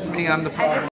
It's me, I'm the problem.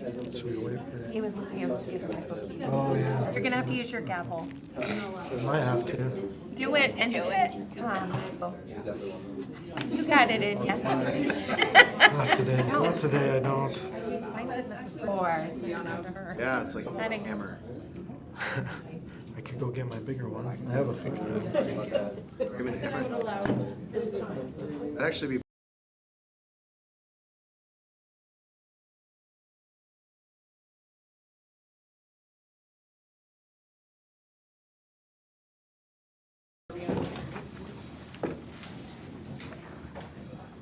Should we wait for He was looking at you. Oh, yeah. You're gonna have to use your gavel. Might have to. Do it and do it. Come on, Michael. You got it in ya. Not today. Not today, I don't. My goodness is 4. So Yeah, it's like a hammer. I could go get my bigger one. I have a finger. Bring me the hammer. That'd actually be.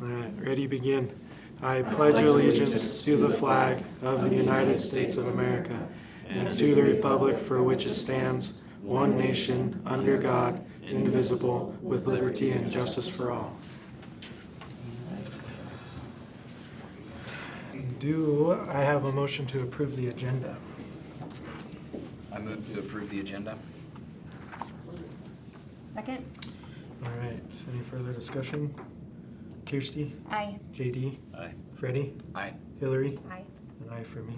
All right, ready, begin. I pledge allegiance to the flag of the United States of America and to the republic for which it stands, one nation, under God, indivisible, with liberty and justice for all. Do I have a motion to approve the agenda? I move to approve the agenda. Second? All right, any further discussion? Kirsty? Aye. JD? Aye. Freddie? Aye. Hillary? Aye. And aye for me.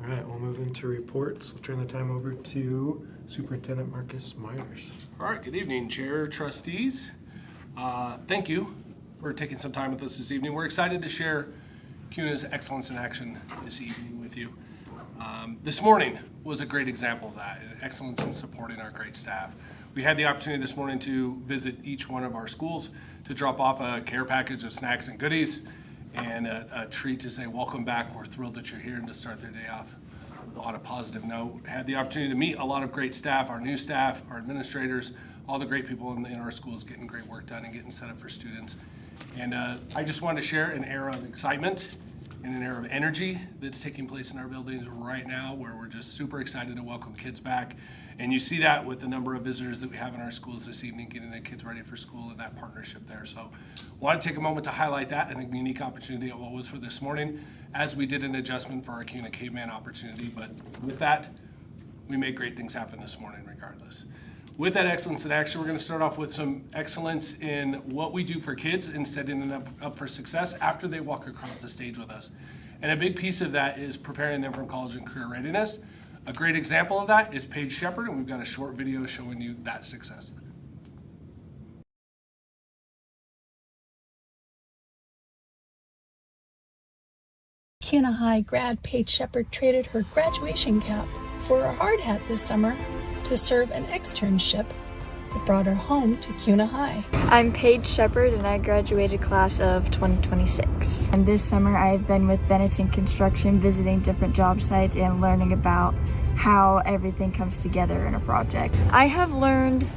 All right, we'll move into reports. We'll turn the time over to Superintendent Marcus Myers. All right, good evening, Chair, Trustees. Thank you for taking some time with us this evening. We're excited to share Kuna's Excellence in Action this evening with you. This morning was a great example of that, excellence in supporting our great staff. We had the opportunity this morning to visit each one of our schools to drop off a care package of snacks and goodies and a treat to say welcome back. We're thrilled that you're here and to start their day off on a positive note. Had the opportunity to meet a lot of great staff, our new staff, our administrators, all the great people in our schools getting great work done and getting set up for students. And I just wanted to share an era of excitement and an era of energy that's taking place in our buildings right now, where we're just super excited to welcome kids back. And you see that with the number of visitors that we have in our schools this evening, getting the kids ready for school and that partnership there. So I want to take a moment to highlight that and a unique opportunity at what was for this morning, as we did an adjustment for our Kuna Caveman opportunity. But with that, we made great things happen this morning regardless. With that excellence in action, we're going to start off with some excellence in what we do for kids and setting them up for success after they walk across the stage with us. And a big piece of that is preparing them for college and career readiness. A great example of that is Paige Shepard, and we've got a short video showing you that success. Kuna High grad Paige Shepard traded her graduation cap for a hard hat this summer to serve an externship that brought her home to Kuna High. I'm Paige Shepard and I graduated class of 2026. And this summer I've been with Benetton Construction visiting different job sites and learning about how everything comes together in a project. I have learned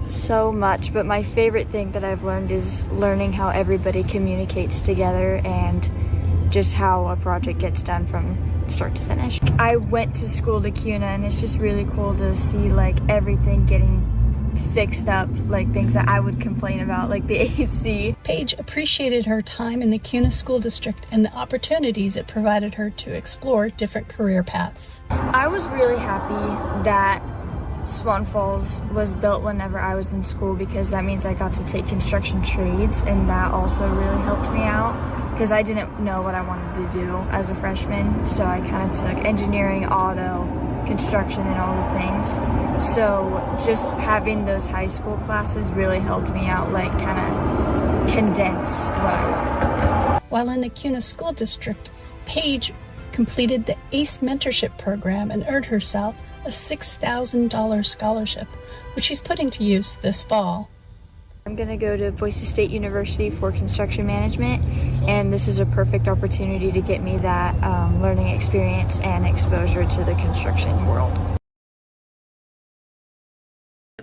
so much, but my favorite thing that I've learned is learning how everybody communicates together and just how a project gets done from start to finish. I went to school to Kuna and it's just really cool to see like everything getting fixed up, like things that I would complain about, like the AC. Paige appreciated her time in the Kuna School District and the opportunities it provided her to explore different career paths. I was really happy that Swan Falls was built whenever I was in school, because that means I got to take construction trades, and that also really helped me out because I didn't know what I wanted to do as a freshman. So I kind of took engineering, auto, construction, and all the things. So just having those high school classes really helped me out, like kind of condense what I wanted to do. While in the Kuna School District, Paige completed the ACE mentorship program and earned herself a $6,000 scholarship, which she's putting to use this fall. I'm going to go to Boise State University for construction management, and this is a perfect opportunity to get me that learning experience and exposure to the construction world.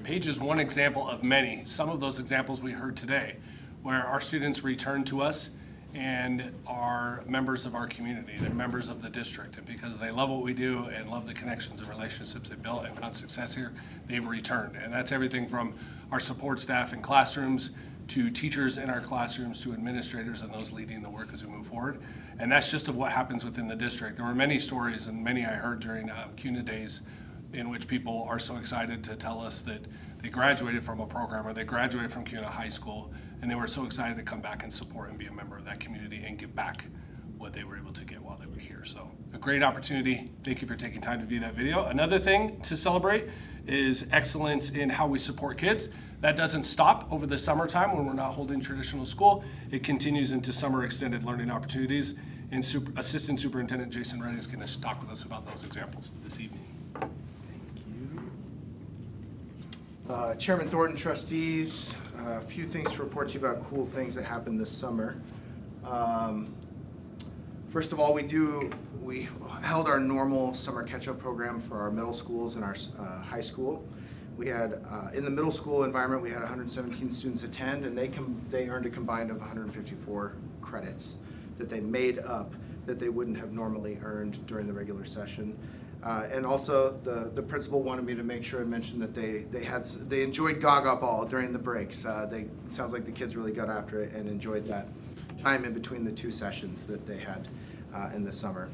Paige is one example of many. Some of those examples we heard today, where our students return to us and are members of our community. They're members of the district, and because they love what we do and love the connections and relationships they built and found success here, they've returned. And that's everything from our support staff in classrooms to teachers in our classrooms to administrators and those leading the work as we move forward. And that's just of what happens within the district. There were many stories, and many I heard during Kuna Days, in which people are so excited to tell us that they graduated from a program or they graduated from Kuna High School, and they were so excited to come back and support and be a member of that community and give back what they were able to get while they were here. So a great opportunity. Thank you for taking time to view that video. Another thing to celebrate is excellence in how we support kids. That doesn't stop over the summertime when we're not holding traditional school. It continues into summer extended learning opportunities. And Assistant Superintendent Jason Reddy is going to talk with us about those examples this evening. Chairman Thornton, trustees, a few things to report to you about cool things that happened this summer. First of all, we held our normal summer catch-up program for our middle schools and our high school. We had, in the middle school environment, we had 117 students attend, and they earned a combined of 154 credits that they made up that they wouldn't have normally earned during the regular session. And also, the principal wanted me to make sure and mention that they enjoyed Gaga Ball during the breaks. It sounds like the kids really got after it and enjoyed that time in between the two sessions that they had in the summer.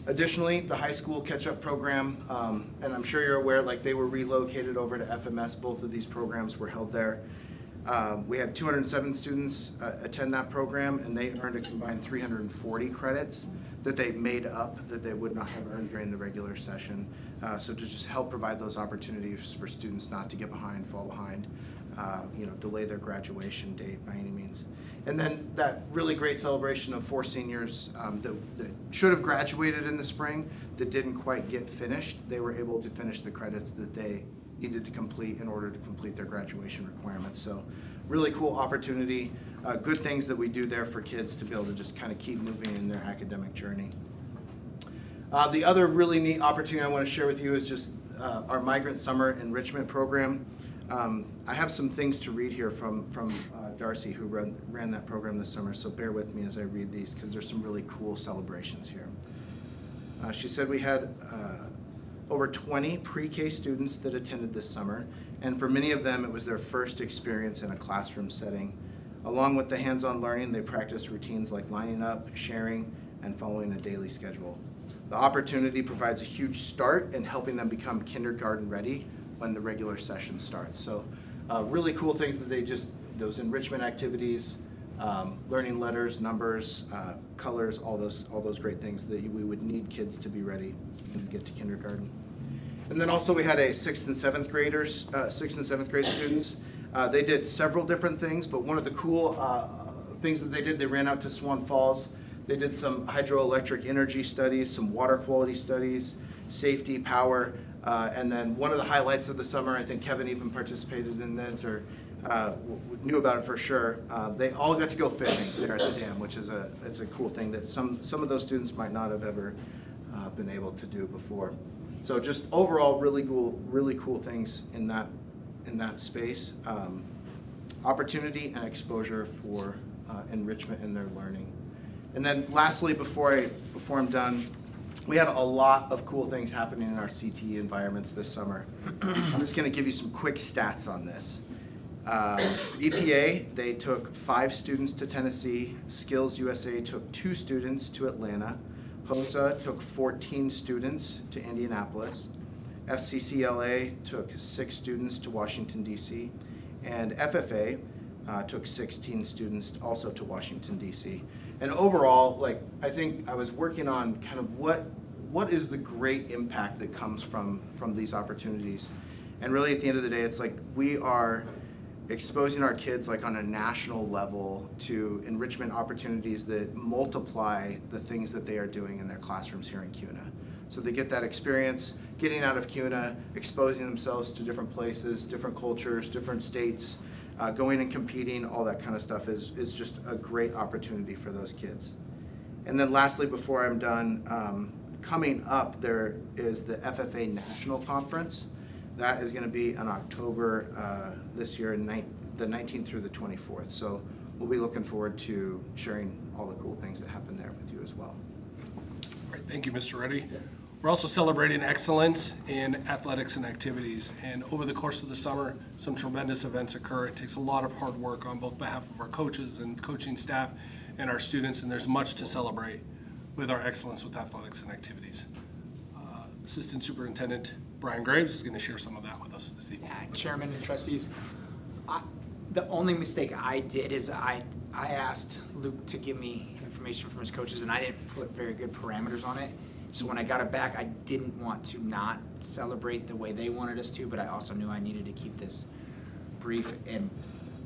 Additionally, the high school catch-up program, and I'm sure you're aware, like they were relocated over to FMS. Both of these programs were held there. We had 207 students attend that program, and they earned a combined 340 credits that they made up that they would not have earned during the regular session. So to just help provide those opportunities for students not to get behind, fall behind, delay their graduation date by any means. And then that really great celebration of 4 seniors that should have graduated in the spring that didn't quite get finished. They were able to finish the credits that they needed to complete in order to complete their graduation requirements. So really cool opportunity, good things that we do there for kids to be able to just kind of keep moving in their academic journey. The other really neat opportunity I want to share with you is just our Migrant Summer Enrichment Program. I have some things to read here from Darcy, who ran that program this summer, so bear with me as I read these because there's some really cool celebrations here. She said we had over 20 pre-K students that attended this summer, and for many of them it was their first experience in a classroom setting. Along with the hands-on learning, they practiced routines like lining up, sharing, and following a daily schedule. The opportunity provides a huge start in helping them become kindergarten ready when the regular session starts. So really cool things that those enrichment activities, learning letters, numbers, colors, all those great things that we would need kids to be ready and get to kindergarten. And then also we had a 6th and 7th grade students. They did several different things, but one of the cool things that they did, they ran out to Swan Falls. They did some hydroelectric energy studies, some water quality studies, safety, power, and then one of the highlights of the summer, I think Kevin even participated in this or knew about it for sure. They all got to go fishing there at the dam, which is it's a cool thing that some of those students might not have ever been able to do before. So just overall, really cool things in that space. Opportunity and exposure for enrichment in their learning. And then lastly, before I'm done, we had a lot of cool things happening in our CTE environments this summer. I'm just going to give you some quick stats on this. EPA, they took 5 students to Tennessee. Skills USA took 2 students to Atlanta. HOSA took 14 students to Indianapolis. FCCLA took 6 students to Washington, D.C. And FFA took 16 students also to Washington, D.C. And overall, I think I was working on kind of what is the great impact that comes from these opportunities. And really at the end of the day, it's like we are exposing our kids on a national level to enrichment opportunities that multiply the things that they are doing in their classrooms here in Kuna. So they get that experience, getting out of Kuna, exposing themselves to different places, different cultures, different states, going and competing, all that kind of stuff is just a great opportunity for those kids. And then lastly, before I'm done, coming up there is the FFA National Conference. That is going to be in October this year, the 19th through the 24th. So we'll be looking forward to sharing all the cool things that happen there with you as well. All right, thank you, Mr. Reddy. We're also celebrating excellence in athletics and activities. And over the course of the summer, some tremendous events occur. It takes a lot of hard work on both behalf of our coaches and coaching staff and our students, and there's much to celebrate with our excellence with athletics and activities. Assistant Superintendent Brian Graves is going to share some of that with us this evening. Yeah, Chairman and trustees, the only mistake I did is I asked Luke to give me information information from his coaches, and I didn't put very good parameters on it. So when I got it back, I didn't want to not celebrate the way they wanted us to, but I also knew I needed to keep this brief, and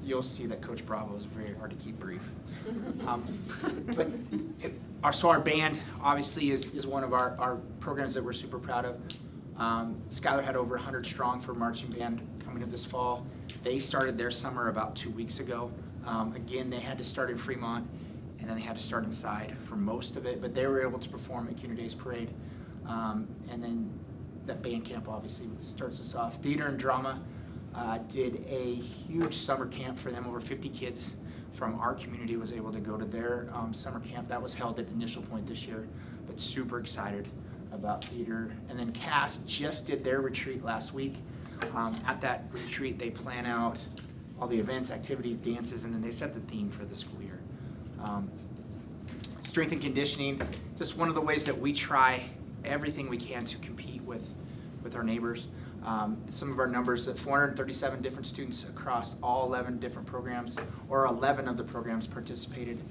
you'll see that Coach Bravo is very hard to keep brief. So our band obviously is one of our programs that we're super proud of. Skylar had over 100 strong for marching band coming up this fall. They started their summer about 2 weeks ago. Again, they had to start in Fremont, and then they had to start inside for most of it, but they were able to perform at Kuna Days Parade. And then that band camp obviously starts us off. Theater and drama did a huge summer camp for them. Over 50 kids from our community was able to go to their summer camp. That was held at Initial Point this year, but super excited about theater. And then CAST just did their retreat last week. At that retreat, they plan out all the events, activities, dances, and then they set the theme for the school year. Strength and conditioning, just one of the ways that we try everything we can to compete with our neighbors. Some of our numbers, 437 different students across all 11 different programs, or 11 of the programs participated.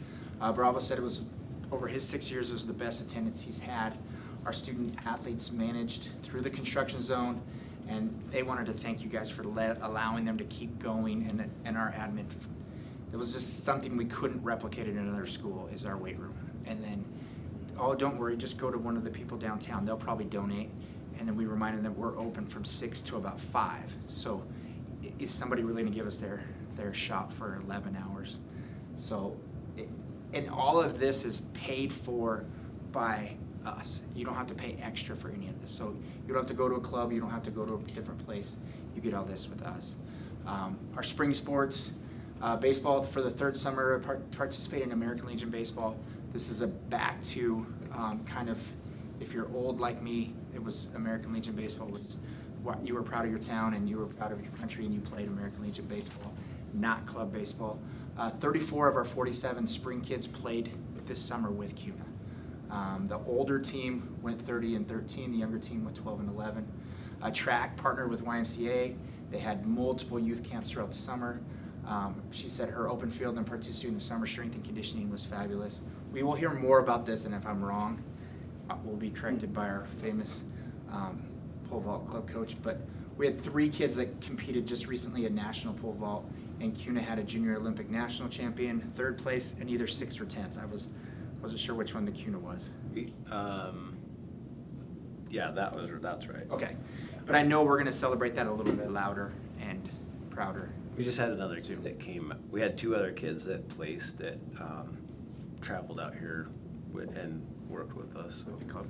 Bravo said it was, over his 6 years, it was the best attendance he's had. Our student athletes managed through the construction zone, and they wanted to thank you guys for allowing them to keep going, and our admin. It was just something we couldn't replicate in another school, is our weight room. And then, oh, don't worry, just go to one of the people downtown. They'll probably donate. And then we reminded them we're open from 6 to about 5. So is somebody really gonna give us their shop for 11 hours? So, and all of this is paid for by us. You don't have to pay extra for any of this. So you don't have to go to a club, you don't have to go to a different place. You get all this with us. Our spring sports, baseball for the third summer, participate in American Legion Baseball. This is a back to kind of, if you're old like me, it was American Legion Baseball was what you were proud of your town and you were proud of your country and you played American Legion Baseball, not club baseball. 34 of our 47 spring kids played this summer with Kuna. The older team went 30 and 13, the younger team went 12 and 11. Track partnered with YMCA. They had multiple youth camps throughout the summer. She said her open field and participating in the summer strength and conditioning was fabulous. We will hear more about this, and if I'm wrong, we'll be corrected by our famous pole vault club coach. But we had 3 kids that competed just recently at national pole vault, and Kuna had a junior Olympic national champion, 3rd place, and either 6th or 10th. I wasn't sure which one the Kuna was. Yeah, that's right. Okay, but I know we're going to celebrate that a little bit louder and prouder. We just had another kid that came. We had 2 other kids that placed that traveled out here and worked with us. So.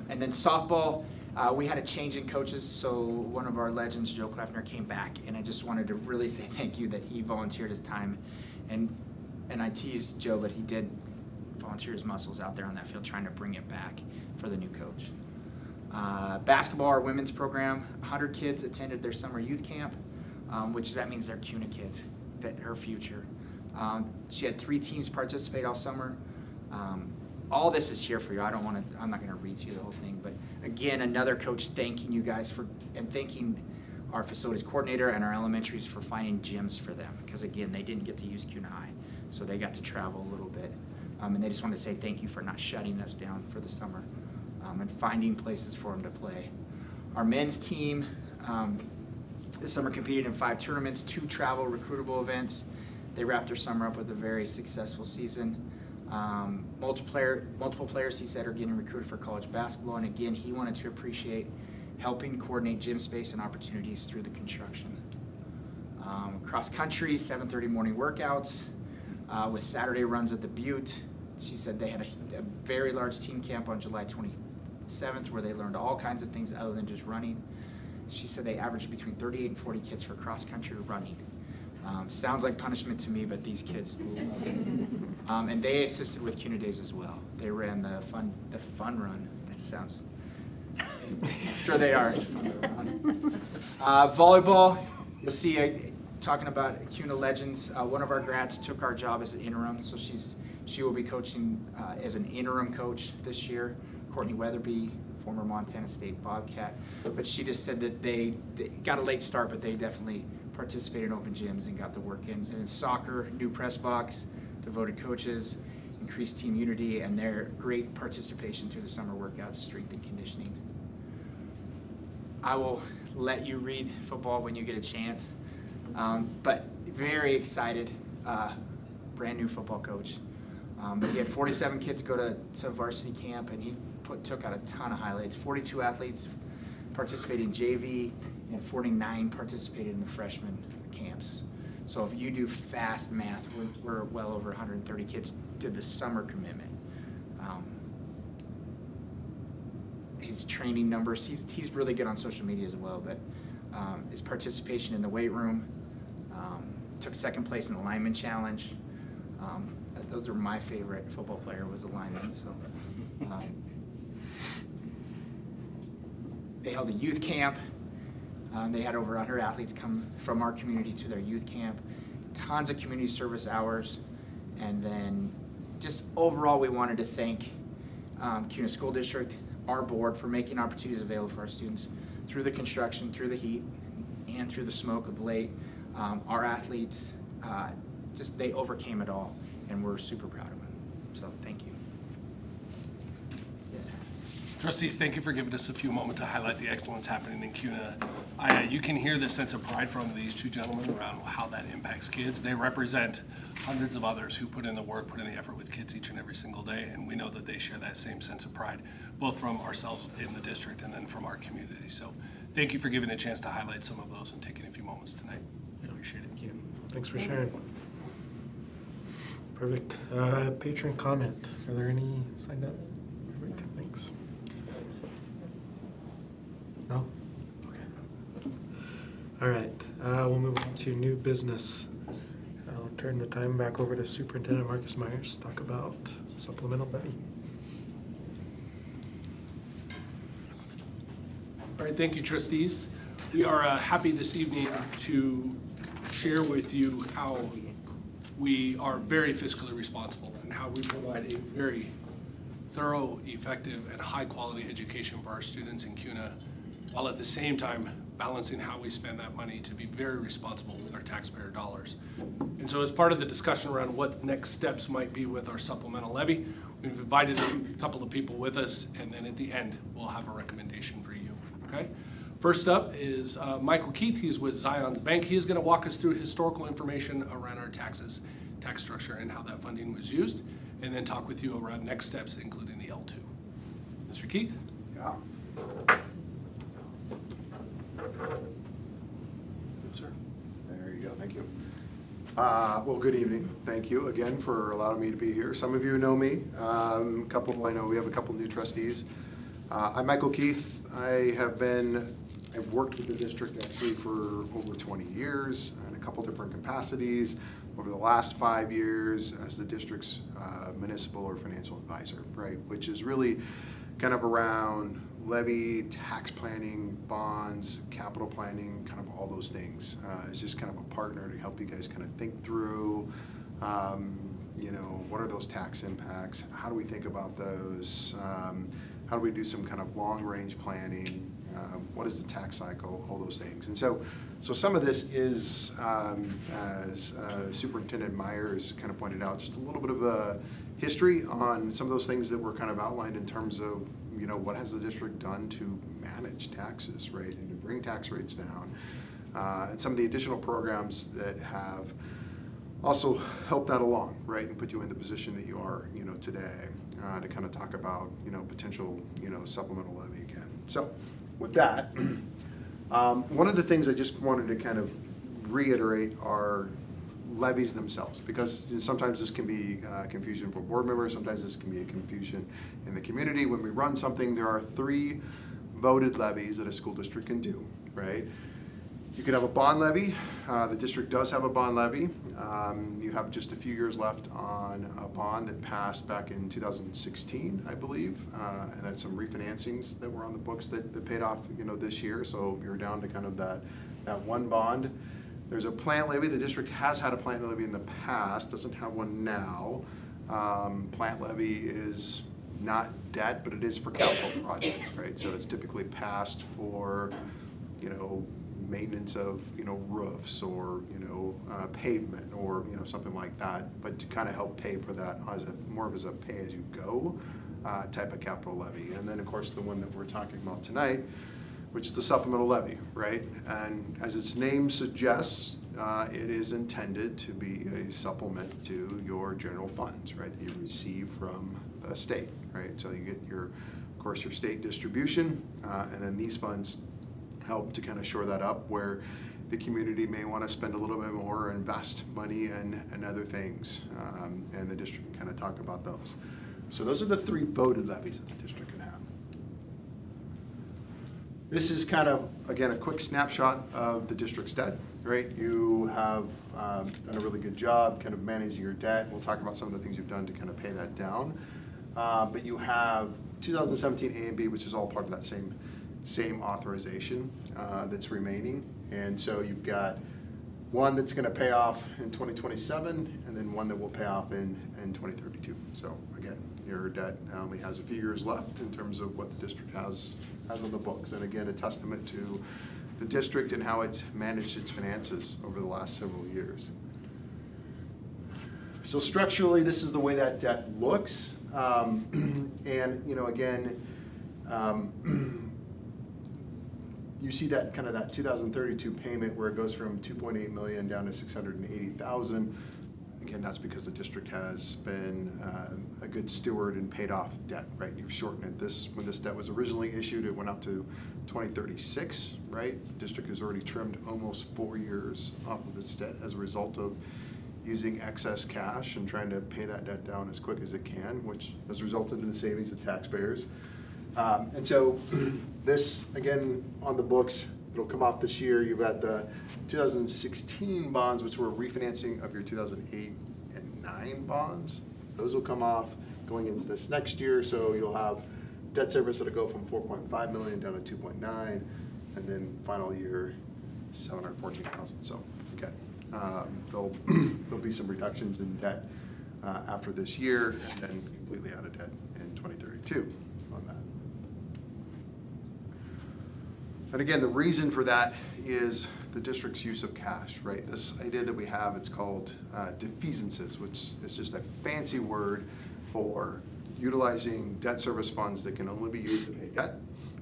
And then softball, we had a change in coaches, so one of our legends, Joe Kleffner, came back, and I just wanted to really say thank you that he volunteered his time, and I teased Joe, but he did volunteer his muscles out there on that field trying to bring it back for the new coach. Basketball, our women's program, 100 kids attended their summer youth camp, which that means they're Kuna kids, that her future. She had 3 teams participate all summer. All this is here for you. I'm not going to read to you the whole thing, but again, another coach thanking you guys and thanking our facilities coordinator and our elementaries for finding gyms for them, because again, they didn't get to use Kuna High, so they got to travel a little bit. And they just want to say thank you for not shutting us down for the summer and finding places for them to play. Our men's team this summer competed in 5 tournaments, 2 travel recruitable events. They wrapped their summer up with a very successful season. Multiple players, he said, are getting recruited for college basketball, and again, he wanted to appreciate helping coordinate gym space and opportunities through the construction. Cross country, 7:30 morning workouts with Saturday runs at the Butte. She said they had a very large team camp on July 27th where they learned all kinds of things other than just running. She said they averaged between 38 and 40 kids for cross country running. Sounds like punishment to me, but these kids love it. And they assisted with Kuna Days as well. They ran the fun run. That sounds, sure they are. It's fun to run. Volleyball, you'll see talking about Kuna legends. One of our grads took our job as an interim, so she will be coaching as an interim coach this year. Courtney Weatherby, former Montana State Bobcat. But she just said that they got a late start, but they definitely participated in open gyms and got the work in. And then soccer, new press box, devoted coaches. increased team unity, and their great participation through the summer workouts, strength and conditioning. I will let you read football when you get a chance, but very excited, brand new football coach. He had 47 kids go to varsity camp, and he took out a ton of highlights. 42 athletes participated in JV, and 49 participated in the freshman camps. So if you do fast math, we're well over 130 kids did the summer commitment. His training numbers, he's really good on social media as well, but his participation in the weight room, took second place in the lineman challenge. Those are my favorite football player, was the lineman. So they held a youth camp. They had over 100 athletes come from our community to their youth camp. Tons of community service hours. And then just overall, we wanted to thank Kuna School District, our board, for making opportunities available for our students through the construction, through the heat, and through the smoke of late. Our athletes, they overcame it all, and we're super proud of them. So thank you. Trustees, thank you for giving us a few moments to highlight the excellence happening in Kuna. You can hear the sense of pride from these two gentlemen around how that impacts kids. They represent hundreds of others who put in the work, put in the effort with kids each and every single day, and we know that they share that same sense of pride, both from ourselves in the district and then from our community. So thank you for giving a chance to highlight some of those and taking a few moments tonight. We appreciate it. Thank you. Thanks for sharing. Perfect. Patron comment. Are there any signed up? Perfect. Thanks. No? Okay. All right. We'll move on to new business. I'll turn the time back over to Superintendent Marcus Myers to talk about supplemental levy. All right, thank you, trustees. We are happy this evening to share with you how we are very fiscally responsible and how we provide a very thorough, effective, and high-quality education for our students in Kuna, while at the same time balancing how we spend that money to be very responsible with our taxpayer dollars. And so as part of the discussion around what next steps might be with our supplemental levy, we've invited a couple of people with us, and then at the end, we'll have a recommendation for you, okay? First up is Michael Keith. He's with Zion's Bank. He is going to walk us through historical information around our taxes, tax structure, and how that funding was used, and then talk with you around next steps, including the L2. Mr. Keith? Yeah. Sir. There you go. Thank you. Well, good evening. Thank you again for allowing me to be here. Some of you know me. I know we have a couple new trustees. I'm Michael Keith. I've worked with the district actually for over 20 years in a couple different capacities over the last 5 years as the district's municipal or financial advisor, right? Which is really kind of around levy, tax planning, bonds, capital planning, kind of all those things. It's just kind of a partner to help you guys kind of think through, what are those tax impacts? How do we think about those? How do we do some kind of long-range planning? What is the tax cycle? All those things. And so some of this is, as Superintendent Myers kind of pointed out, just a little bit of a history on some of those things that were kind of outlined in terms of, what has the district done to manage taxes, right, and to bring tax rates down, and some of the additional programs that have also helped that along, right, and put you in the position that you are, today, to kind of talk about, potential, supplemental levy again. So with that, one of the things I just wanted to kind of reiterate are levies themselves, because sometimes this can be confusion for board members, sometimes this can be a confusion in the community. When we run something, there are 3 voted levies that a school district can do, right? You could have a bond levy. The district does have a bond levy. You have just a few years left on a bond that passed back in 2016, I believe, and had some refinancings that were on the books that paid off, this year. So you're down to kind of that one bond. There's a plant levy. The district has had a plant levy in the past, doesn't have one now. Plant levy is not debt, but it is for capital projects, right? So it's typically passed for, maintenance of, roofs or, pavement or, something like that, but to kind of help pay for that as more of as a pay-as-you-go type of capital levy. And then, of course, the one that we're talking about tonight, which is the supplemental levy, right? And as its name suggests, it is intended to be a supplement to your general funds, right, that you receive from the state, right? So you get of course, your state distribution, and then these funds help to kind of shore that up where the community may want to spend a little bit more or invest money in other things, and the district can kind of talk about those. So those are the 3 voted levies that the district can have. This is kind of, again, a quick snapshot of the district's debt, right? You have done a really good job kind of managing your debt. We'll talk about some of the things you've done to kind of pay that down. But you have 2017 A and B, which is all part of that same authorization that's remaining. And so you've got one that's going to pay off in 2027, and then one that will pay off in 2032. So again, your debt only has a few years left in terms of what the district has on the books. And again, a testament to the district and how it's managed its finances over the last several years. So structurally, this is the way that debt looks. And, again, you see that kind of that 2032 payment where it goes from 2.8 million down to 680,000. Again, that's because the district has been a good steward and paid off debt, right? You've shortened it. When this debt was originally issued, it went out to 2036, right? The district has already trimmed almost 4 years off of its debt as a result of using excess cash and trying to pay that debt down as quick as it can, which has resulted in the savings of taxpayers. And so this, again, on the books, it'll come off this year. You've got the 2016 bonds, which were refinancing of your 2008 and 9 bonds. Those will come off going into this next year. So you'll have debt service that'll go from 4.5 million down to 2.9, and then final year, 714,000. So again, there'll be some reductions in debt after this year, and then completely out of debt in 2032 on that. And again, the reason for that is the district's use of cash, right? This idea that we have, it's called defeasances, which is just a fancy word for utilizing debt service funds that can only be used to pay debt,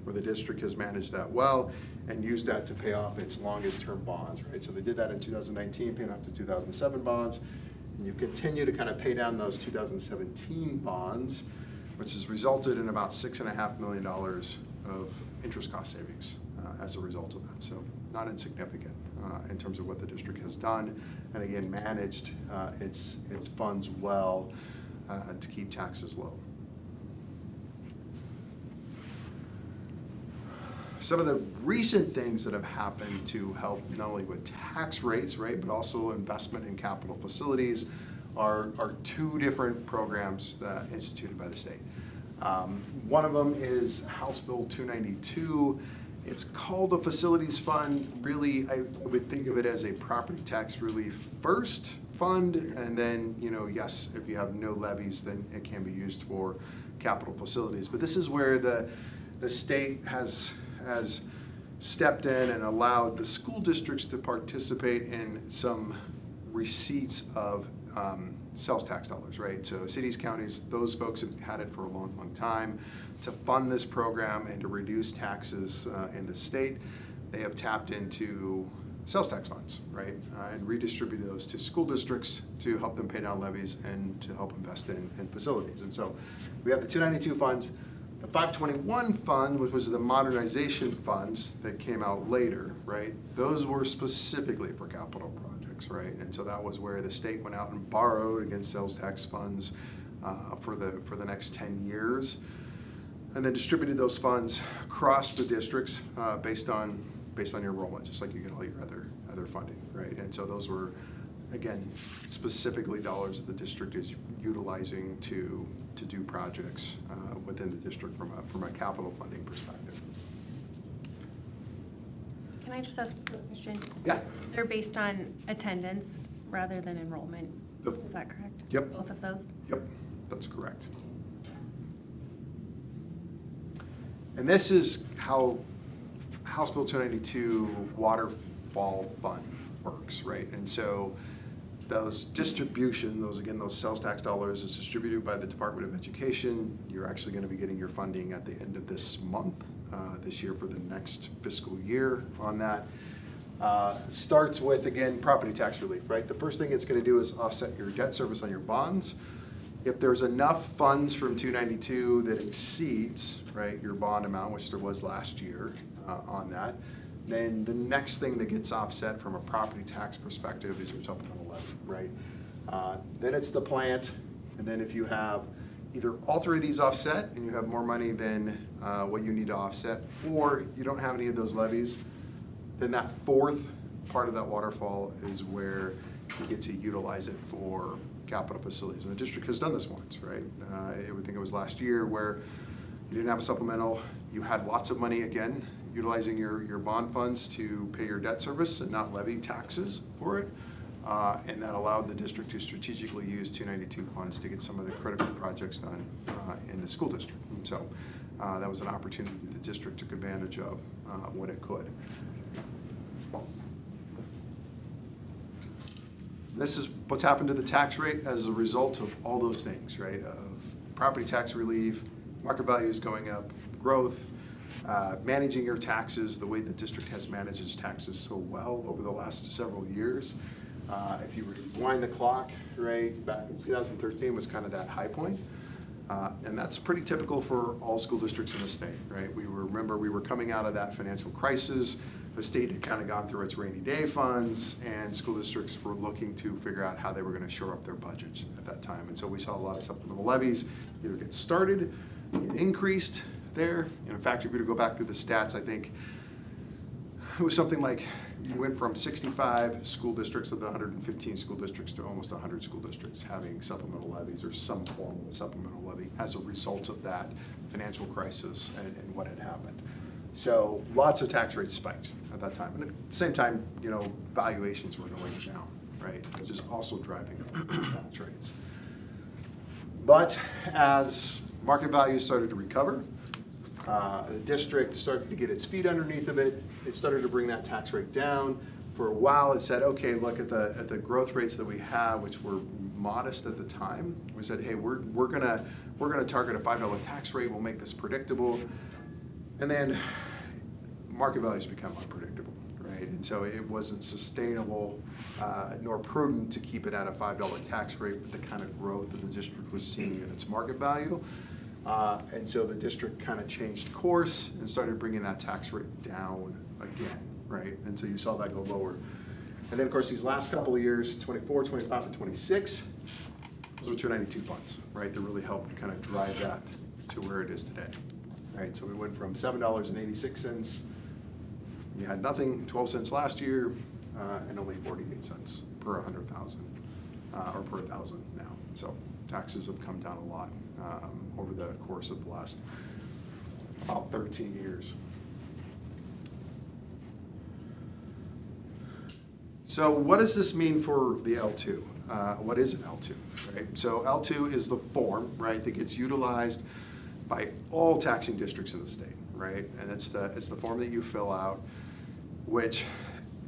where the district has managed that well and used that to pay off its longest term bonds, right? So they did that in 2019, paying off the 2007 bonds, and you continue to kind of pay down those 2017 bonds, which has resulted in about $6.5 million of interest cost savings as a result of that. So not insignificant in terms of what the district has done, and again, managed its funds well to keep taxes low. Some of the recent things that have happened to help not only with tax rates, right, but also investment in capital facilities are 2 different programs that instituted by the state. One of them is House Bill 292. It's called a facilities fund. Really, I would think of it as a property tax relief first fund, and then, yes, if you have no levies, then it can be used for capital facilities. But this is where the state has stepped in and allowed the school districts to participate in some receipts of sales tax dollars, right? So cities, counties, those folks have had it for a long, long time. To fund this program and to reduce taxes in the state, they have tapped into sales tax funds, right? And redistributed those to school districts to help them pay down levies and to help invest in facilities. And so we have the 292 funds. The 521 fund, which was the modernization funds that came out later, right? Those were specifically for capital projects, right? And so that was where the state went out and borrowed against sales tax funds for the next 10 years, and then distributed those funds across the districts based on your enrollment, just like you get all your other funding, right? And so those were, again, specifically dollars that the district is utilizing to do projects within the district from a capital funding perspective. Can I just ask a question? Yeah. They're based on attendance rather than enrollment. Is that correct? Yep. Both of those? Yep, that's correct. And this is how House Bill 292 waterfall fund works, right? And so those distribution, those sales tax dollars is distributed by the Department of Education. You're actually going to be getting your funding at the end of this month, this year for the next fiscal year on that. Starts with, again, property tax relief, right? The first thing it's going to do is offset your debt service on your bonds. If there's enough funds from 292 that exceeds, right, your bond amount, which there was last year on that, then the next thing that gets offset from a property tax perspective is your supplemental levy, right? Then it's the plant, and then if you have either all three of these offset and you have more money than what you need to offset, or you don't have any of those levies, then that fourth part of that waterfall is where you get to utilize it for capital facilities. And the district has done this once, right? I think it was last year where you didn't have a supplemental, you had lots of money again, utilizing your bond funds to pay your debt service and not levy taxes for it. And that allowed the district to strategically use 292 funds to get some of the critical projects done in the school district. And so that was an opportunity the district took advantage of when it could. This is what's happened to the tax rate as a result of all those things, right? Of property tax relief, market values going up, growth, managing your taxes the way the district has managed its taxes so well over the last several years. If you rewind the clock, right, back in 2013 was kind of that high point. And that's pretty typical for all school districts in the state, right? Remember we were coming out of that financial crisis. The state had kind of gone through its rainy day funds, and school districts were looking to figure out how they were going to shore up their budgets at that time. And so we saw a lot of supplemental levies either get started, get increased there. And in fact, if you were to go back through the stats, I think it was something like you went from 65 school districts of the 115 school districts to almost 100 school districts having supplemental levies or some form of a supplemental levy as a result of that financial crisis and what had happened. So lots of tax rates spiked at that time. And at the same time, valuations were going down, right? Which is also driving up tax rates. But as market values started to recover, the district started to get its feet underneath of it. It started to bring that tax rate down. For a while, it said, okay, look at the growth rates that we have, which were modest at the time. We said, hey, we're gonna target a $5 tax rate. We'll make this predictable. And then market values become unpredictable, right? And so it wasn't sustainable nor prudent to keep it at a $5 tax rate with the kind of growth that the district was seeing in its market value. And so the district kind of changed course and started bringing that tax rate down again, right? And so you saw that go lower. And then, of course, these last couple of years, 24, 25, and 26, those were 292 funds, right? That really helped kind of drive that to where it is today. Right, so we went from $7.86, you had nothing, 12 cents last year, and only 48 cents per 100,000, or per 1,000 now. So taxes have come down a lot over the course of the last about 13 years. So what does this mean for the L2? What is an L2, right? So L2 is the form, right, that gets utilized by all taxing districts in the state, right? And it's the form that you fill out, which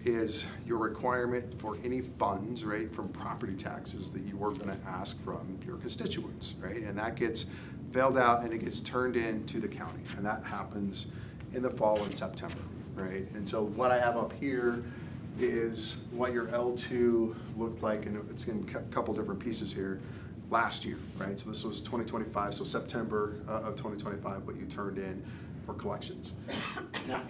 is your requirement for any funds, right, from property taxes that you are going to ask from your constituents, right? And that gets filled out and it gets turned in to the county, and that happens in the fall in September, right? And so what I have up here is what your L2 looked like, and it's in a couple different pieces here. Last year, right? So this was 2025, so September of 2025, what you turned in for collections. Now,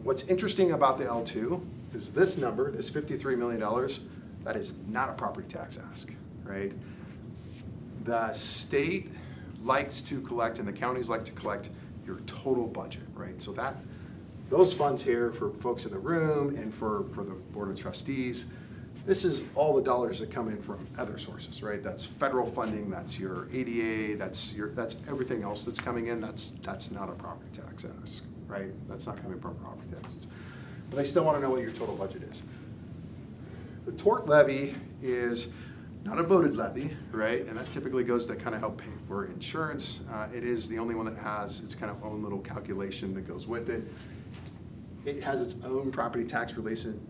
what's interesting about the L2 is this number, this $53 million, that is not a property tax ask, right? The state likes to collect and the counties like to collect your total budget, right? So those funds here for folks in the room and for the Board of Trustees, this is all the dollars that come in from other sources, right? That's federal funding, that's your ADA, that's everything else that's coming in. That's not a property tax ask, right? That's not coming from property taxes. But they still want to know what your total budget is. The tort levy is not a voted levy, right? And that typically goes to kind of help pay for insurance. It is the only one that has its kind of own little calculation that goes with it. It has its own property tax replacement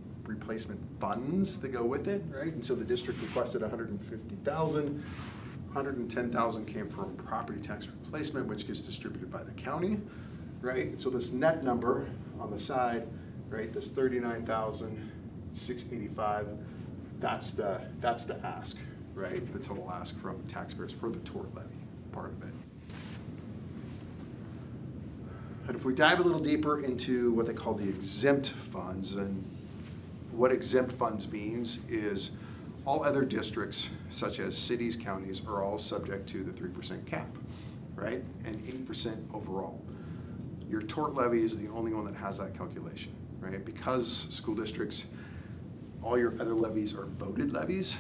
funds that go with it, right? And so the district requested $150,000. $110,000 came from property tax replacement, which gets distributed by the county, right? So this net number on the side, right, this $39,685, that's the ask, right? The total ask from taxpayers for the tort levy part of it. And if we dive a little deeper into what they call the exempt funds, and what exempt funds means is all other districts, such as cities, counties, are all subject to the 3% cap, right? And 8% overall. Your tort levy is the only one that has that calculation, right? Because school districts, all your other levies are voted levies,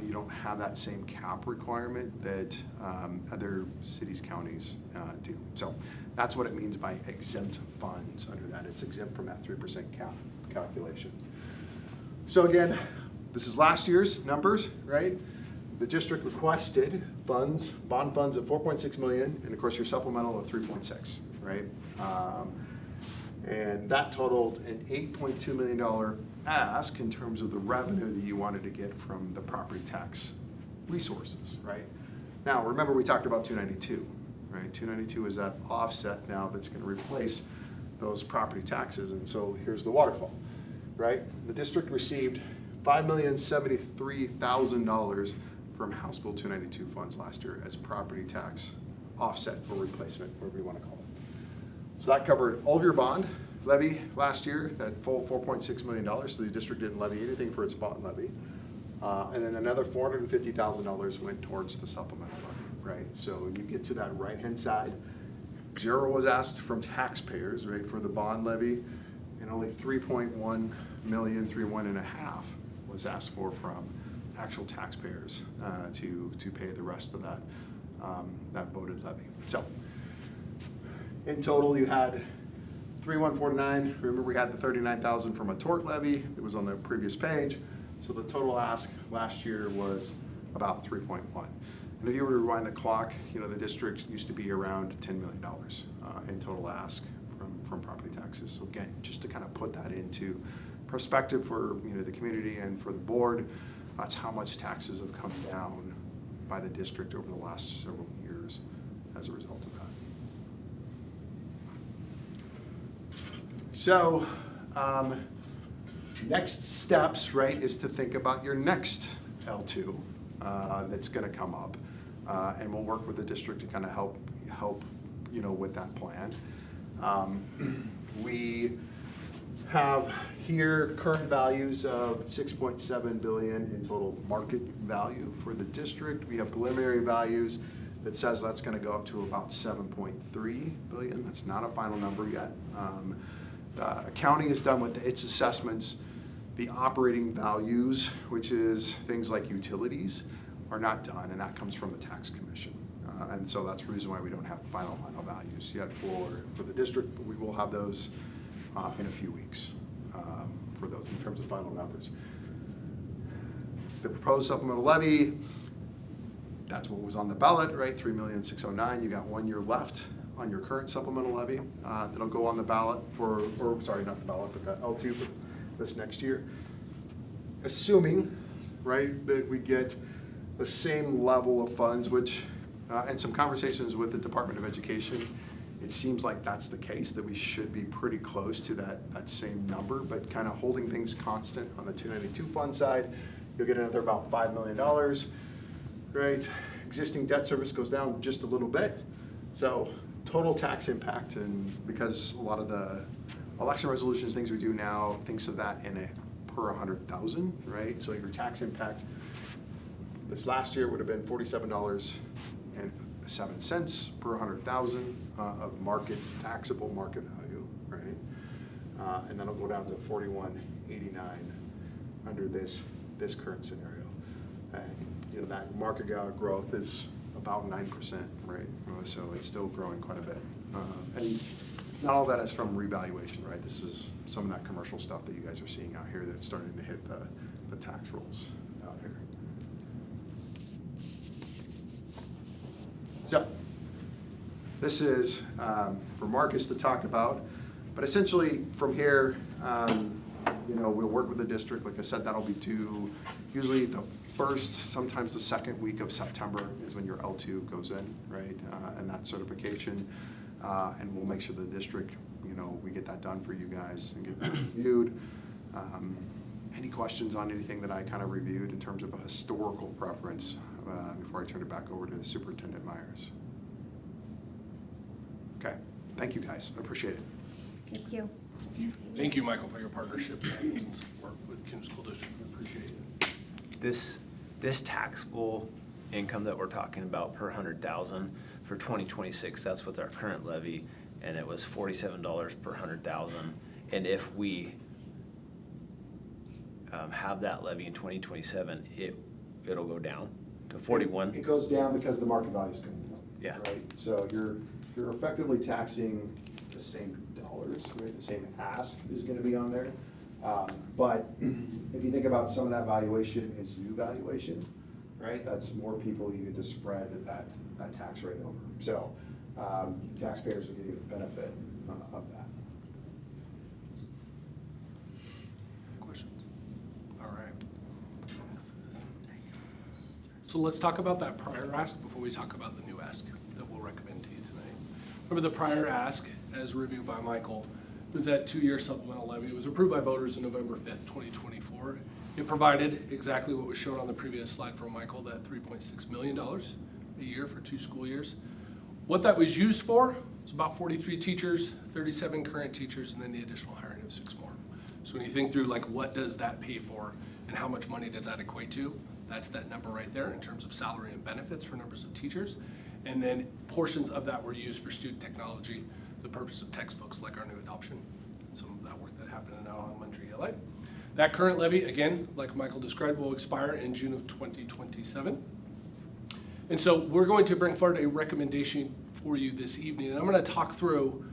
you don't have that same cap requirement that other cities, counties do. So that's what it means by exempt funds under that. It's exempt from that 3% cap calculation. So again, this is last year's numbers, right? The district requested funds, bond funds of $4.6 million, and of course your supplemental of $3.6, right? And that totaled an $8.2 million ask in terms of the revenue that you wanted to get from the property tax resources, right? Now, remember we talked about 292, right? 292 is that offset now that's going to replace those property taxes, and so here's the waterfall, right? The district received $5,073,000 from House Bill 292 funds last year as property tax offset or replacement, whatever you want to call it. So that covered all of your bond levy last year, that full $4.6 million, so the district didn't levy anything for its bond levy. And then another $450,000 went towards the supplemental levy, right? So you get to that right-hand side, zero was asked from taxpayers, right, for the bond levy, and only $3.1 million, $3.1.5 was asked for from actual taxpayers to pay the rest of that, that voted levy. So in total, you had 3,149. Remember, we had the 39,000 from a tort levy that was on the previous page. So the total ask last year was about 3.1. And if you were to rewind the clock, you know, the district used to be around $10 million in total ask from property taxes. So again, just to kind of put that into perspective for, you know, the community and for the board, that's how much taxes have come down by the district over the last several years as a result of that. So next steps, right, is to think about your next L2 that's going to come up, and we'll work with the district to kind of help you know, with that plan. We have here current values of $6.7 billion in total market value for the district. We have preliminary values that says that's going to go up to about $7.3 billion. That's not a final number yet. Accounting is done with its assessments. The operating values, which is things like utilities, are not done, and that comes from the tax commission. And so that's the reason why we don't have final values yet for the district, but we will have those in a few weeks for those in terms of final numbers. The proposed supplemental levy, that's what was on the ballot, right? $3,609,000. You got 1 year left on your current supplemental levy. That'll go on the ballot for, or sorry, not the ballot, but the L2 for this next year. Assuming, right, that we get the same level of funds, which, and some conversations with the Department of Education, it seems like that's the case, that we should be pretty close to that same number, but kind of holding things constant on the 292 fund side, you'll get another about $5 million, right? Existing debt service goes down just a little bit. So total tax impact, and because a lot of the election resolutions, things we do now, thinks of that in a per 100,000, right? So your tax impact this last year would have been $47.07 per 100,000 of taxable market value, right? And then it'll go down to $41.89 under this current scenario. And you know, that market growth is about 9%, right? So it's still growing quite a bit. And not all that is from revaluation, right? This is some of that commercial stuff that you guys are seeing out here that's starting to hit the tax rolls out here. So this is for Marcus to talk about, But essentially, from here, you know, we'll work with the district. Like I said, that'll be due usually the first, sometimes the second week of September is when your L2 goes in, right? And that certification. And we'll make sure the district, you know, we get that done for you guys and get that reviewed. Any questions on anything that I kind of reviewed in terms of a historical preference before I turn it back over to Superintendent Myers? Okay, thank you guys, I appreciate it. Thank you. Thank you, Michael, for your partnership and support with Kuna School District. I appreciate it. This taxable income that we're talking about per 100,000 for 2026, that's with our current levy, and it was $47 per 100,000. And if we have that levy in 2027, it'll go down to 41. It goes down because the market value is coming down. Yeah. Right, so you're effectively taxing the same dollars, right? The same ask is gonna be on there. But if you think about some of that valuation is new valuation, right? That's more people you get to spread that tax rate over. So taxpayers are getting the benefit of that. Questions? All right. So let's talk about that prior ask before we talk about the new ask that we'll recommend to you tonight. Remember the prior ask, as reviewed by Michael, was that 2-year supplemental levy. It was approved by voters on November 5th, 2024. It provided exactly what was shown on the previous slide from Michael, that $3.6 million a year for 2 school years. What that was used for, it's about 43 teachers, 37 current teachers, and then the additional hiring of 6 more. So when you think through like what does that pay for and how much money does that equate to, that's that number right there in terms of salary and benefits for numbers of teachers. And then portions of that were used for student technology, the purpose of textbooks like our new adoption, and some of that work that happened in our elementary ELA. That current levy, again, like Michael described, will expire in June of 2027. And so we're going to bring forward a recommendation for you this evening, and I'm going to talk through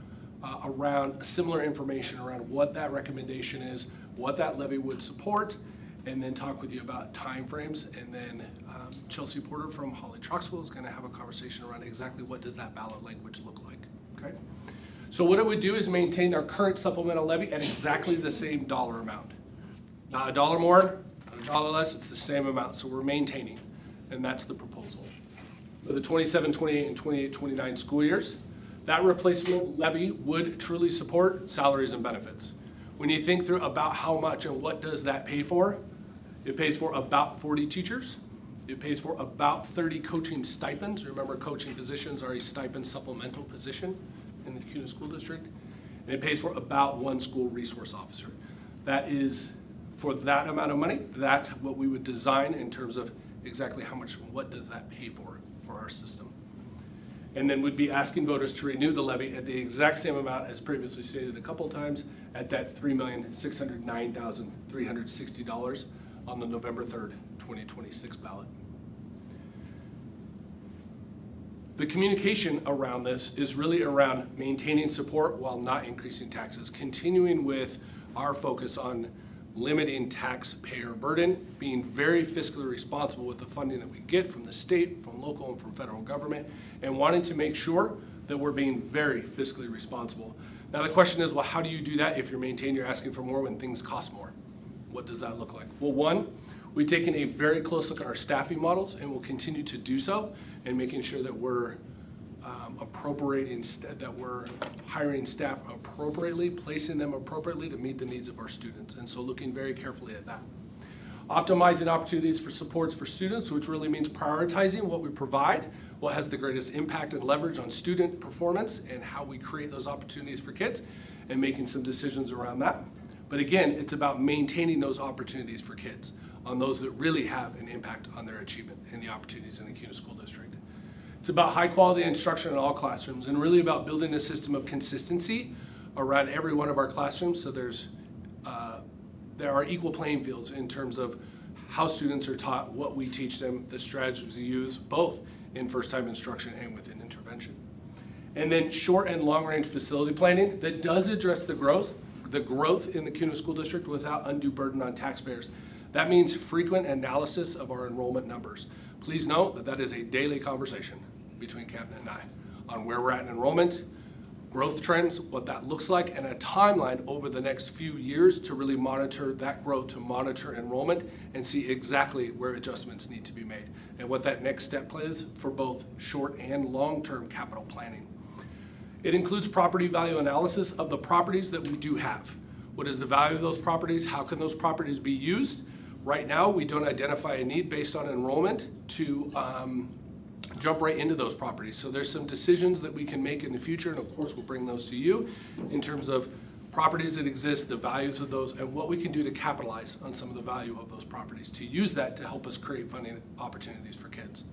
around similar information around what that recommendation is, what that levy would support, and then talk with you about timeframes. And then Chelsea Porter from Holly Troxville is going to have a conversation around exactly what does that ballot language look like. Okay. So what it would do is maintain our current supplemental levy at exactly the same dollar amount. Not $1 more, not $1 less, it's the same amount. So we're maintaining, and that's the proposal. For the 27, 28, and 28, 29 school years, that replacement levy would truly support salaries and benefits. When you think through about how much and what does that pay for, it pays for about 40 teachers. It pays for about 30 coaching stipends. Remember, coaching positions are a stipend supplemental position in the Kuna School District. And it pays for about 1 school resource officer. That is, for that amount of money, that's what we would design in terms of exactly how much, what does that pay for our system. And then we'd be asking voters to renew the levy at the exact same amount as previously stated a couple of times at that $3,609,360 on the November 3rd, 2026 ballot. The communication around this is really around maintaining support while not increasing taxes, continuing with our focus on limiting taxpayer burden, being very fiscally responsible with the funding that we get from the state, from local, and from federal government, and wanting to make sure that we're being very fiscally responsible. Now the question is, well, how do you do that if you're asking for more when things cost more? What does that look like? Well, one, we've taken a very close look at our staffing models, and we'll continue to do so, and making sure that we're that we're hiring staff appropriately, placing them appropriately to meet the needs of our students. And so looking very carefully at that. Optimizing opportunities for supports for students, which really means prioritizing what we provide, what has the greatest impact and leverage on student performance, and how we create those opportunities for kids, and making some decisions around that. But again, it's about maintaining those opportunities for kids, on those that really have an impact on their achievement and the opportunities in the Kuna School District. It's about high quality instruction in all classrooms, and really about building a system of consistency around every one of our classrooms, so there are equal playing fields in terms of how students are taught, what we teach them, the strategies we use, both in first-time instruction and within intervention. And then short and long-range facility planning that does address the growth in the Kuna School District without undue burden on taxpayers. That means frequent analysis of our enrollment numbers. Please note that that is a daily conversation between Cabinet and I on where we're at in enrollment, growth trends, what that looks like, and a timeline over the next few years to really monitor that growth, to monitor enrollment, and see exactly where adjustments need to be made, and what that next step is for both short and long-term capital planning. It includes property value analysis of the properties that we do have. What is the value of those properties? How can those properties be used? Right now, we don't identify a need based on enrollment to jump right into those properties. So there's some decisions that we can make in the future, and of course we'll bring those to you in terms of properties that exist, the values of those, and what we can do to capitalize on some of the value of those properties, to use that to help us create funding opportunities for kids.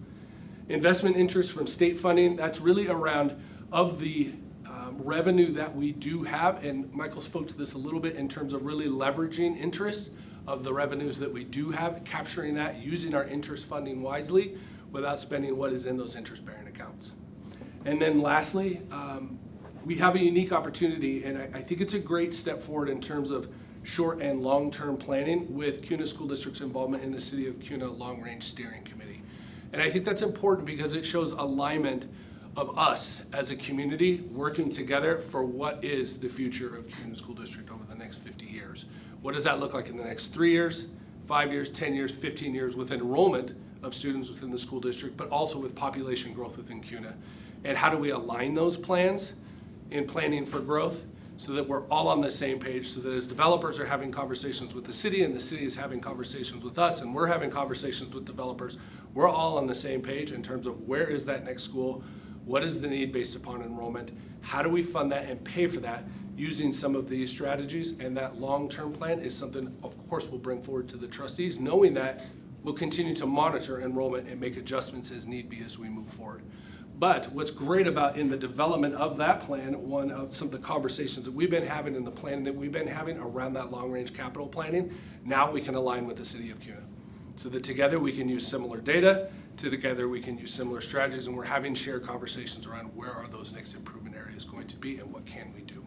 Investment interest from state funding, that's really around of the revenue that we do have, and Michael spoke to this a little bit in terms of really leveraging interest of the revenues that we do have, capturing that, using our interest funding wisely, without spending what is in those interest-bearing accounts. And then lastly, we have a unique opportunity, and I think it's a great step forward in terms of short and long-term planning with Kuna School District's involvement in the City of Kuna Long Range Steering Committee. And I think that's important because it shows alignment of us as a community working together for what is the future of Kuna School District over the next 50 years. What does that look like in the next 3 years, 5 years, 10 years, 15 years with enrollment of students within the school district, but also with population growth within Kuna? And how do we align those plans in planning for growth so that we're all on the same page, so that as developers are having conversations with the city and the city is having conversations with us and we're having conversations with developers, we're all on the same page in terms of where is that next school, what is the need based upon enrollment, how do we fund that and pay for that using some of these strategies. And that long-term plan is something, of course, we'll bring forward to the trustees, knowing that we'll continue to monitor enrollment and make adjustments as need be as we move forward. But what's great about in the development of that plan, one of some of the conversations that we've been having in the planning that we've been having around that long-range capital planning, now we can align with the City of Kuna. So that together we can use similar data, together we can use similar strategies, and we're having shared conversations around where are those next improvement areas going to be and what can we do.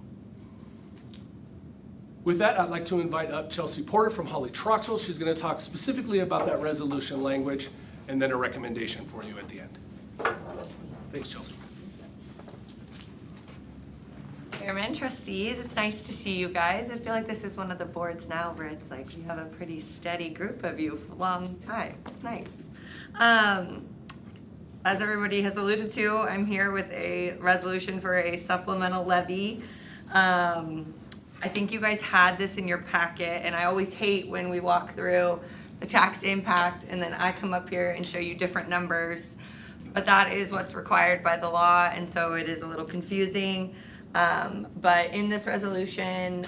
With that, I'd like to invite up Chelsea Porter from Holly Troxel. She's going to talk specifically about that resolution language and then a recommendation for you at the end. Thanks, Chelsea. Chairman, trustees, it's nice to see you guys. I feel like this is one of the boards now where it's like we have a pretty steady group of you for a long time. It's nice. As everybody has alluded to, I'm here with a resolution for a supplemental levy. I think you guys had this in your packet, and I always hate when we walk through the tax impact and then I come up here and show you different numbers. But that is what's required by the law, and so it is a little confusing. But in this resolution,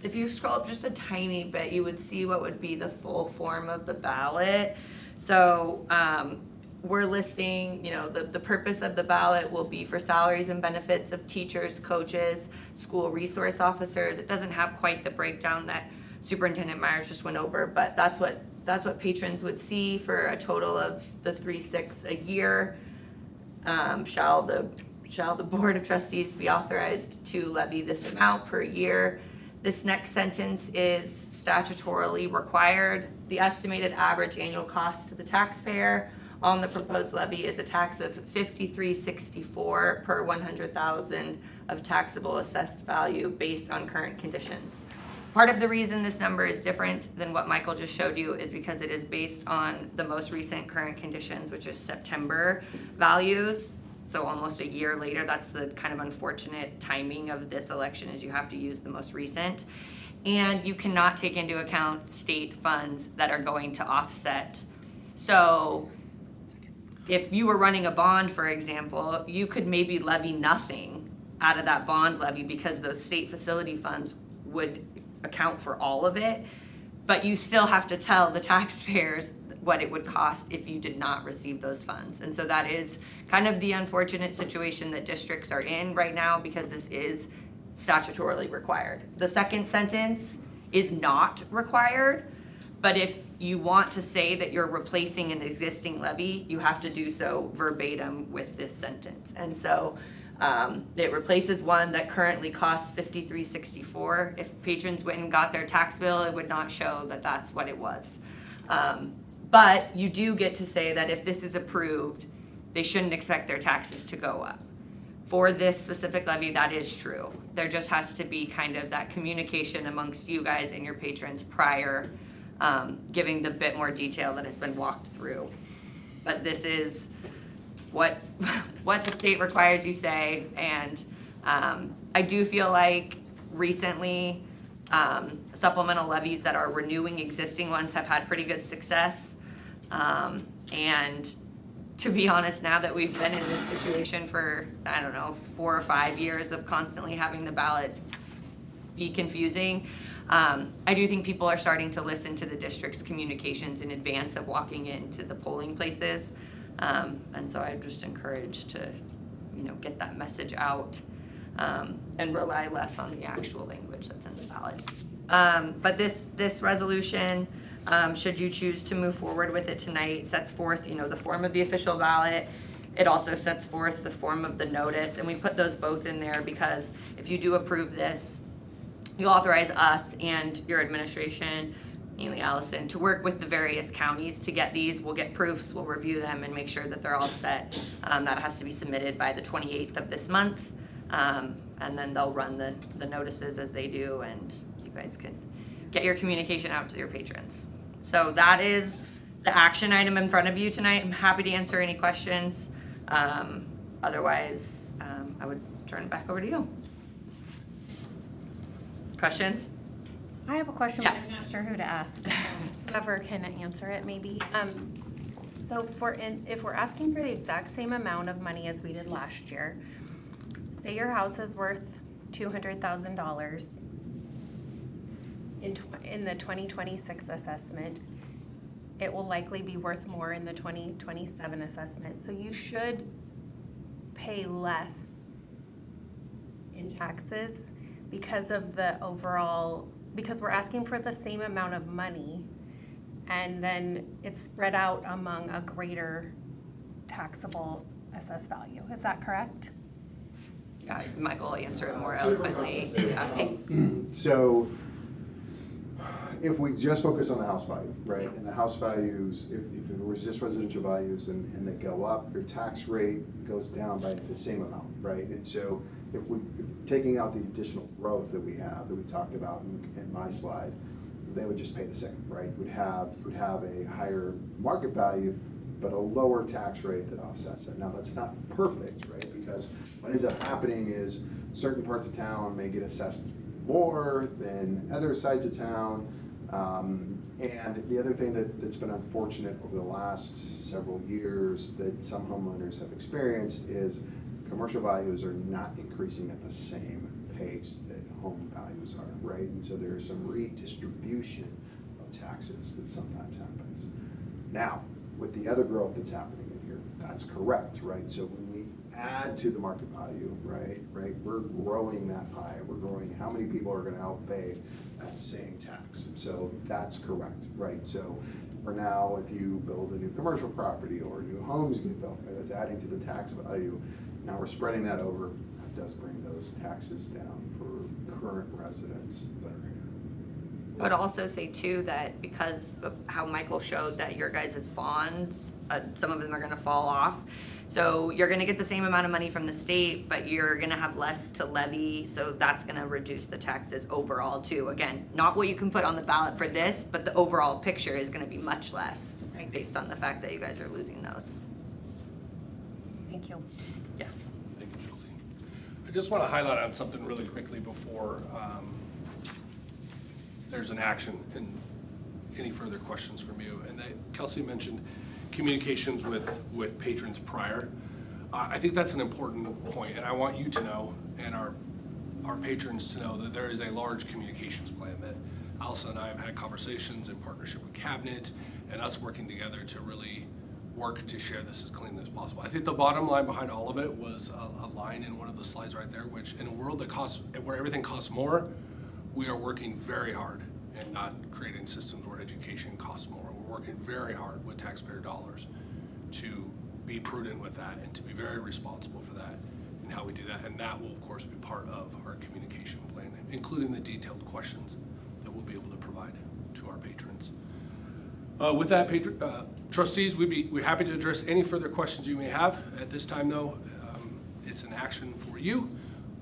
if you scroll up just a tiny bit, you would see what would be the full form of the ballot. So we're listing, you know, the purpose of the ballot will be for salaries and benefits of teachers, coaches, school resource officers. It doesn't have quite the breakdown that Superintendent Myers just went over, but that's what patrons would see for a total of the 3/6 a year. Shall the Board of Trustees be authorized to levy this amount per year? This next sentence is statutorily required. The estimated average annual cost to the taxpayer on the proposed levy is a tax of $53.64 per 100,000 of taxable assessed value based on current conditions. Part of the reason this number is different than what Michael just showed you is because it is based on the most recent current conditions, which is September values. So almost a year later. That's the kind of unfortunate timing of this election, is you have to use the most recent. And you cannot take into account state funds that are going to offset. So if you were running a bond, for example, you could maybe levy nothing out of that bond levy because those state facility funds would account for all of it, but you still have to tell the taxpayers what it would cost if you did not receive those funds. And so that is kind of the unfortunate situation that districts are in right now, because this is statutorily required. The second sentence is not required, but if you want to say that you're replacing an existing levy, you have to do so verbatim with this sentence. And so it replaces one that currently costs $53.64. If patrons went and got their tax bill, it would not show that that's what it was. But you do get to say that if this is approved, they shouldn't expect their taxes to go up. for this specific levy, that is true. There just has to be kind of that communication amongst you guys and your patrons prior, giving the bit more detail that has been walked through. But this is what the state requires you say, and I do feel like recently supplemental levies that are renewing existing ones have had pretty good success. And to be honest, now that we've been in this situation for, I don't know, 4 or 5 years of constantly having the ballot be confusing, I do think people are starting to listen to the district's communications in advance of walking into the polling places. And so I'm just encouraged to, get that message out, and rely less on the actual language that's in the ballot. But this resolution, should you choose to move forward with it tonight, sets forth, the form of the official ballot. It also sets forth the form of the notice, and we put those both in there because if you do approve this, you authorize us and your administration, mainly Allison, to work with the various counties to get these. We'll get proofs, we'll review them and make sure that they're all set. That has to be submitted by the 28th of this month. And then they'll run the notices as they do, and you guys can get your communication out to your patrons. So that is the action item in front of you tonight. I'm happy to answer any questions. Otherwise, I would turn it back over to you. Questions? I have a question, Yes. but I'm not sure who to ask. Whoever can answer it, maybe. So if we're asking for the exact same amount of money as we did last year, say your house is worth $200,000 in the 2026 assessment, it will likely be worth more in the 2027 assessment. So you should pay less in taxes because of the overall, because we're asking for the same amount of money and then it's spread out among a greater taxable assessed value. Is that correct? Yeah, Michael will answer it more Two different eloquently. concepts there. Okay. So if we just focus on the house value, right, and the house values, if it was just residential values and they go up, your tax rate goes down by the same amount, right? And so if taking out the additional growth that we have, that we talked about in my slide, they would just pay the same, right? You would have a higher market value, but a lower tax rate that offsets it. Now that's not perfect, right? Because what ends up happening is certain parts of town may get assessed more than other sides of town. And the other thing that's been unfortunate over the last several years that some homeowners have experienced is commercial values are not increasing at the same pace that home values are, right? And so there is some redistribution of taxes that sometimes happens. Now, with the other growth that's happening in here, that's correct, right? So when we add to the market value, right, we're growing that pie. We're growing how many people are gonna outpay that same tax. So that's correct, right? So for now, if you build a new commercial property or new homes get built, right, that's adding to the tax value. Now we're spreading that over. That does bring those taxes down for current residents that are here. I would also say too that because of how Michael showed that your guys' bonds, some of them are gonna fall off. So you're gonna get the same amount of money from the state, but you're gonna have less to levy, so that's gonna reduce the taxes overall too. Again, not what you can put on the ballot for this, but the overall picture is gonna be much less based on the fact that you guys are losing those. Thank you. Yes. Thank you, Chelsea. I just want to highlight on something really quickly before there's an action and any further questions from you. And Kelsey mentioned communications with patrons prior. I think that's an important point, and I want you to know and our patrons to know that there is a large communications plan that Allison and I have had conversations in partnership with Cabinet and us working together to really work to share this as cleanly as possible. I think the bottom line behind all of it was a line in one of the slides right there, which in a world where everything costs more, we are working very hard and not creating systems where education costs more. We're working very hard with taxpayer dollars to be prudent with that and to be very responsible for that and how we do that. And that will of course be part of our communication plan, including the detailed questions that we'll be able to provide to our patrons. With that, trustees, we're happy to address any further questions you may have. At this time, though, It's an action for you,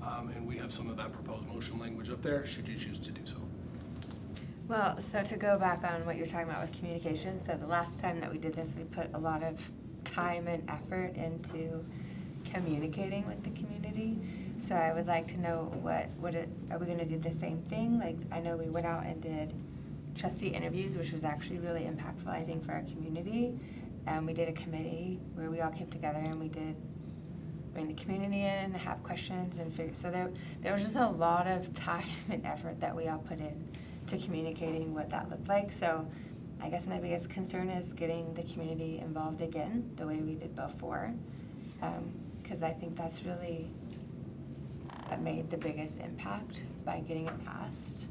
and we have some of that proposed motion language up there, should you choose to do so. Well, so to go back on what you're talking about with communication, so the last time that we did this, we put a lot of time and effort into communicating with the community. So I would like to know are we gonna do the same thing? Like, I know we went out and did trustee interviews, which was actually really impactful, I think, for our community. We did a committee where we all came together and we did bring the community in, have questions, and figure. So there was just a lot of time and effort that we all put in to communicating what that looked like. So I guess my biggest concern is getting the community involved again, the way we did before, because I think that's really made the biggest impact by getting it passed.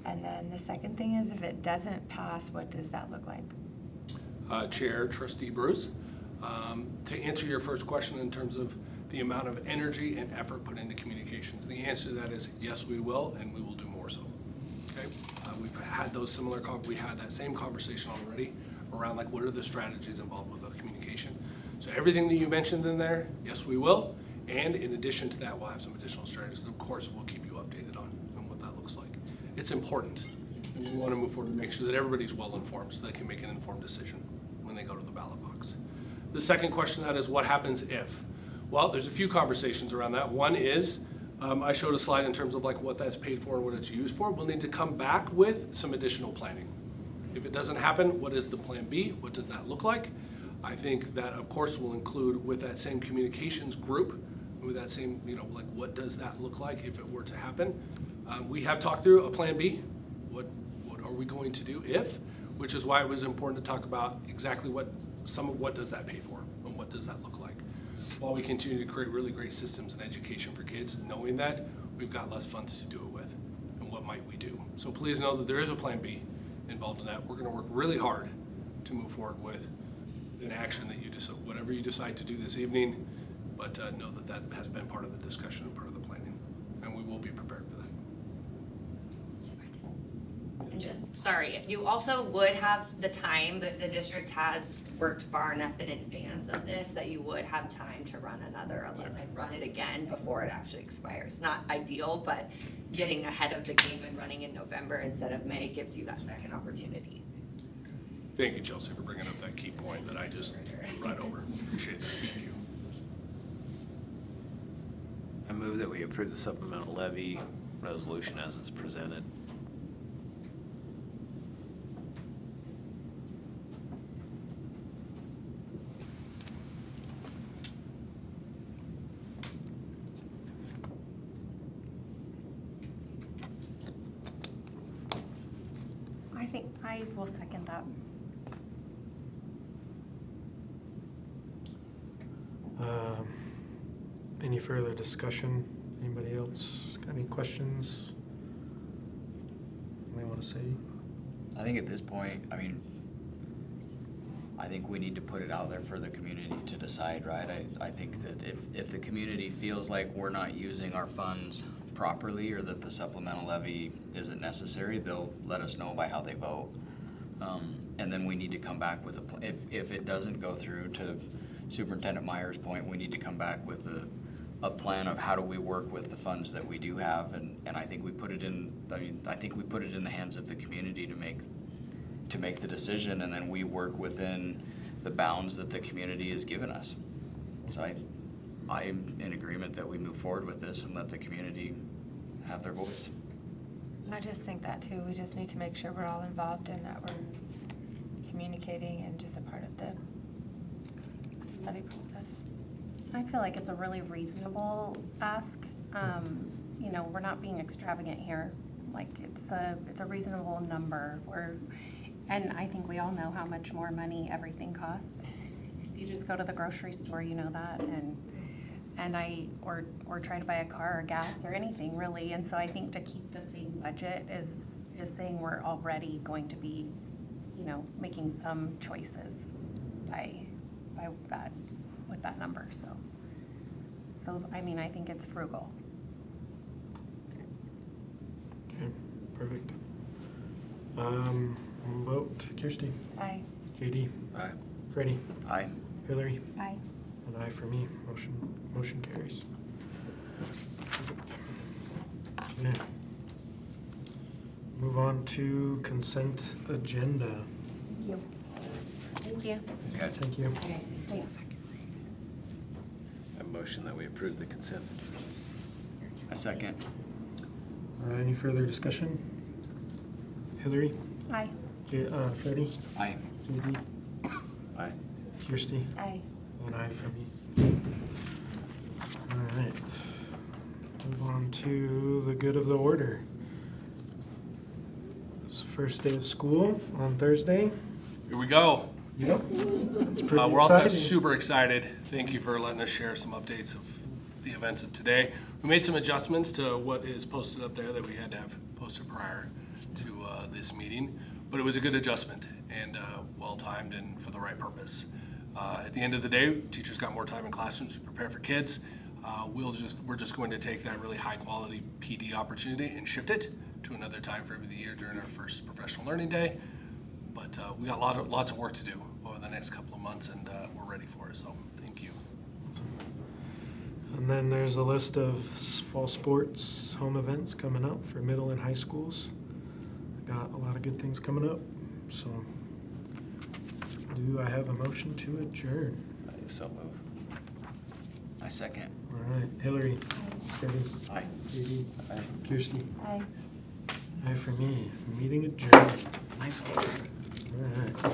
And then the second thing is, if it doesn't pass, what does that look like? Chair, Trustee Bruce, to answer your first question in terms of the amount of energy and effort put into communications, the answer to that is yes, we will, and we will do more so. Okay, we've had we had that same conversation already around like what are the strategies involved with the communication. So everything that you mentioned in there, yes, we will, and in addition to that, we'll have some additional strategies. And of course, we'll keep you updated on what that looks like. It's important, and we want to move forward to make sure that everybody's well informed so they can make an informed decision when they go to the ballot box. The second question that is, what happens if? Well, there's a few conversations around that. One is, I showed a slide in terms of like what that's paid for and what it's used for. We'll need to come back with some additional planning. If it doesn't happen, what is the plan B? What does that look like? I think that, of course, will include with that same communications group, with that same, like what does that look like if it were to happen? We have talked through a plan B. What are we going to do if? Which is why it was important to talk about exactly what does that pay for and what does that look like, while we continue to create really great systems and education for kids, knowing that we've got less funds to do it with, and what might we do. So please know that there is a plan B involved in that. We're going to work really hard to move forward with an action that you decide, whatever you decide to do this evening, but know that that has been part of the discussion and part of the planning, and we will be prepared for that. And just, sorry, you also would have the time, that the district has worked far enough in advance of this that you would have time to run another 11, run it again before it actually expires. Not ideal, but getting ahead of the game and running in November instead of May gives you that second opportunity. Thank you, Chelsea, for bringing up that key point that I just right over. Appreciate that. Thank you. I move that we approve the supplemental levy resolution as it's presented. I will second that. Any further discussion? Anybody else got any questions? Anybody want to say? I think at this point, I think we need to put it out there for the community to decide, right? I think that if the community feels like we're not using our funds properly or that the supplemental levy isn't necessary, they'll let us know by how they vote. And then we need to come back with if it doesn't go through, to Superintendent Meyer's point, we need to come back with a plan of how do we work with the funds that we do have, and I think we put it in, I think we put it in the hands of the community to make the decision, and then we work within the bounds that the community has given us. So I'm in agreement that we move forward with this and let the community have their voice. I just think that too. We just need to make sure we're all involved and that we're communicating and just a part of the levy process. I feel like it's a really reasonable ask. We're not being extravagant here. Like it's a reasonable number. And I think we all know how much more money everything costs. If you just go to the grocery store, you know that, or try to buy a car or gas or anything really. And so I think to keep the same budget is saying we're already going to be, making some choices by that, with that number. So I think it's frugal. Okay, perfect. Vote. Kirsty. Aye. JD. Aye. Freddie. Aye. Hillary. Aye. An aye for me. Motion carries. Okay. Move on to consent agenda. Thank you. Thanks, guys. Thank you. A motion that we approve the consent. A second. Any further discussion? Hillary? Aye. Freddie? Aye. JD? Aye. Kirsty? Aye. An aye for me. All right. Move on to the good of the order. It's first day of school on Thursday. Here we go. Yep. It's pretty We're also exciting. super excited. Thank you for letting us share some updates of the events of today. We made some adjustments to what is posted up there that we had to have posted prior to this meeting, but it was a good adjustment and well-timed and for the right purpose. At the end of the day, teachers got more time in classrooms to prepare for kids. We're just going to take that really high-quality PD opportunity and shift it to another time frame of the year during our first professional learning day. But we got lots of work to do over the next couple of months, and we're ready for it, so thank you. And then there's a list of fall sports home events coming up for middle and high schools. Got a lot of good things coming up, so do I have a motion to adjourn? I so move. I second. All right, Hillary, Freddie, Aye. JD, Aye. Kirsty, Aye. aye for me. Meeting adjourned. Nice one. All right.